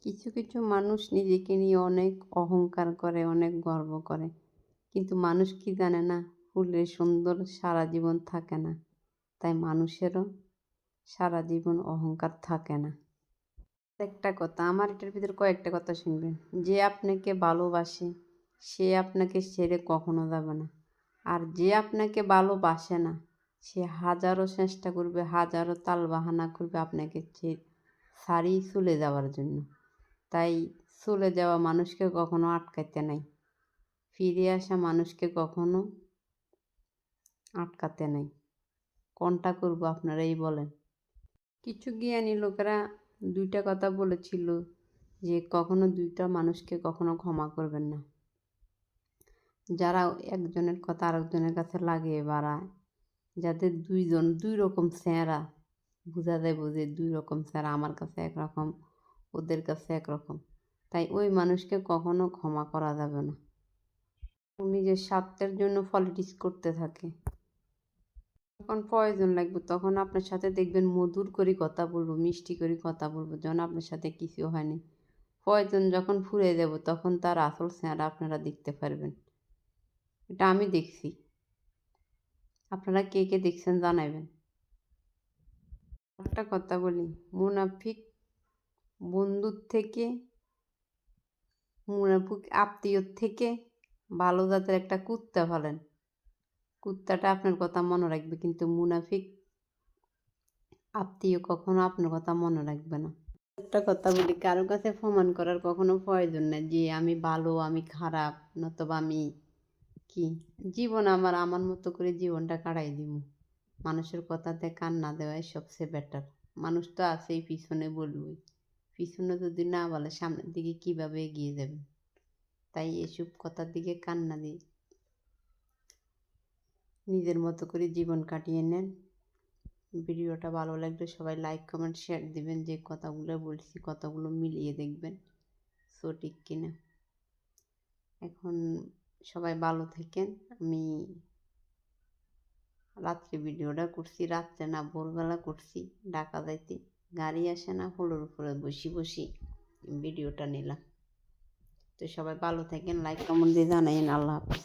কিছু কিছু মানুষ নিজেকে নিয়ে অনেক অহংকার করে, অনেক গর্ব করে। কিন্তু মানুষ কি জানে না, ফুলের সুন্দর সারা জীবন থাকে না। তাই মানুষেরও সারা জীবন অহংকার থাকে না। একটা কথা, আমার এটার ভিতরে কয়েকটা কথা শুনবেন। যে আপনাকে ভালোবাসে সে আপনাকে ছেড়ে কখনো যাবে না। আর যে আপনাকে ভালোবাসে না সে হাজারো চেষ্টা করবে, হাজারো তালবাহানা করবে আপনাকে ছাড়িয়ে চলে যাওয়ার জন্য। তাই চলে যাওয়া মানুষকে কখনো আটকাতে নাই, ফিরে আসা মানুষকে কখনো আটকাতে নাই। কোনটা করবো আপনারাই বলেন। কিছু জ্ঞানী লোকেরা দুইটা কথা বলেছিল যে কখনো দুইটা মানুষকে কখনো ক্ষমা করবেন না। যারা একজনের কথা আরেকজনের কাছে লাগিয়ে বাড়ায়, যাদের দুইজন দুই রকম চেহারা, বোঝা যায় যে দুই রকম চেহারা, আমার কাছে একরকম ওদের কাছে একরকম, তাই ওই মানুষকে কখনো ক্ষমা করা যাবে না। নিজের স্বার্থের জন্য পলিটিক্স করতে থাকে। যখন প্রয়োজন লাগবে তখন আপনার সাথে দেখবেন মধুর করে কথা বলবো, মিষ্টি করে কথা বলবো, যখন আপনার সাথে কিছু হয়নি। প্রয়োজন যখন ফুরিয়ে যাব তখন তার আসল চেহারা আপনারা দেখতে পারবেন। এটা আমি দেখছি, আপনারা কে কে দেখছেন জানাবেন। একটা কথা বলি, মুনাফিক বন্ধুর থেকে, মুনাফিক আত্মীয়র থেকে ভালো জাতের একটা কুত্তা ফেলেন। কুত্তাটা আপনার কথা মনে রাখবে, কিন্তু মুনাফিক আত্মীয় কখনো আপনার কথা মনে রাখবে না। একটা কথা বলি, কারো কাছে প্রমাণ করার কখনো প্রয়োজন নেই যে আমি ভালো, আমি খারাপ, নতুবা আমি কি। জীবন আমার আমার মতো করে জীবনটা কাটাই দিব। মানুষের কথাতে কান না দেওয়াই সবচেয়ে বেটার। মানুষ তো আছেই, পিছনে বলবই। পিছনে যদি না বলে সামনের দিকে কিভাবে এগিয়ে যাবেন। তাই এসব কথার দিকে কান না দিয়ে নিজের মতো করে জীবন কাটিয়ে নেন। ভিডিওটা ভালো লাগলে সবাই লাইক কমেন্ট শেয়ার দিবেন। যে কথাগুলো বলছি কথাগুলো মিলিয়ে দেখবেন সঠিক কিনা। এখন সবাই ভালো থাকেন। আমি রাত্রে ভিডিওটা করছি, রাত্রে না ভোরবেলা করছি, ঢাকা যাইতে গাড়ি আসে না, হলোর উপরে বসি বসি ভিডিওটা নিলাম। তো সবাই ভালো থাকেন, লাইক কমেন্ট দিয়ে জানাইন। আল্লাহ হাফেজ।